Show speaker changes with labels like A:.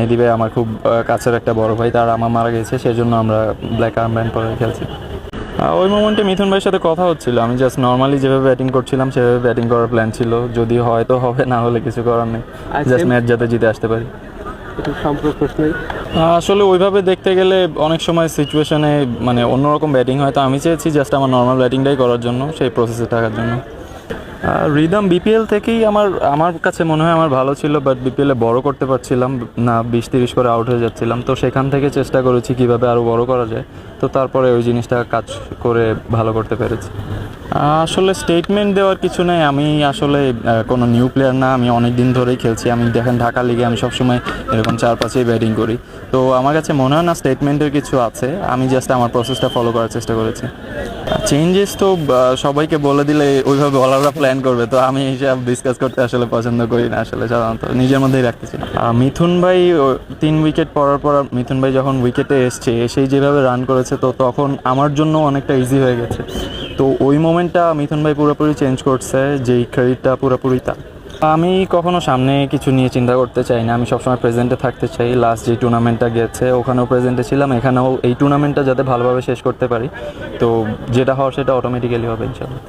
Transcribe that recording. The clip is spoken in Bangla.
A: মেহেদী ভাই আমার খুব কাছের একটা বড় ভাই, তার আমার মারা গেছে, সেজন্য আমরা ব্ল্যাক আর্মব্যান্ড পরে খেলছি। ওই মোমেন্টে মিথুন ভাইয়ের সাথে কথা হচ্ছিল, আমি জাস্ট নর্মালি যেভাবে ব্যাটিং করছিলাম সেভাবে ব্যাটিং করার প্ল্যান ছিল, যদি হয় তো হবে, না হলে কিছু করার নেই, জাস্ট ম্যাচ যাতে জিতে আসতে পারি। আসলে ওইভাবে দেখতে গেলে অনেক সময় সিচুয়েশনে মানে অন্যরকম ব্যাটিং হয়, তো আমি চেয়েছি জাস্ট আমার নর্মাল ব্যাটিংটাই করার জন্য, সেই প্রসেসে থাকার জন্য। রিদম বিপিএল থেকেই আমার আমার কাছে মনে হয় আমার ভালো ছিল, বাট বিপিএলে বড় করতে পারছিলাম না, 20-30 করে আউট হয়ে যাচ্ছিলাম, তো সেখান থেকে চেষ্টা করেছি কীভাবে আরও বড় করা যায়, তো তারপরে ওই জিনিসটা কাজ করে ভালো করতে পেরেছি। আসলে স্টেটমেন্ট দেওয়ার কিছু নেই, আমি আসলে কোনো নিউ প্লেয়ার না, আমি অনেক দিন ধরেই খেলছি, আমি দেখেন ঢাকা লিগে আমি সবসময় এরকম 4-5-এই ব্যাটিং করি, তো আমার কাছে মনে হয় না স্টেটমেন্টের কিছু আছে, আমি জাস্ট আমার প্রসেসটা ফলো করার চেষ্টা করেছি। চেঞ্জেস তো সবাইকে বলে দিলে ওইভাবে বলাররা প্ল্যান করবে, তো আমি এইসব ডিসকাস করতে আসলে পছন্দ করি না, আসলে সাধারণত নিজের মধ্যেই রাখতেছি। মিথুন ভাই 3 উইকেট পড়ার পর মিথুন ভাই যখন উইকেটে এসেই যেভাবে রান করেছে, তো তখন আমার জন্য অনেকটা ইজি হয়ে গেছে, তো ওই মোমেন্টটা মিথুন ভাই পুরোপুরি চেঞ্জ করছে, যেই ক্রেডিটটা পুরোপুরি তার। আমি কখনো সামনে কিছু নিয়ে চিন্তা করতে চাই না, আমি সবসময় প্রেজেন্টে থাকতে চাই। লাস্ট যে টুর্নামেন্টটা গেছে ওখানেও প্রেজেন্টে ছিলাম, এখানেও এই টুর্নামেন্টটা যাতে ভালোভাবে শেষ করতে পারি, তো যেটা হওয়ার সেটা অটোমেটিক্যালি হবে ইনশাল্লাহ।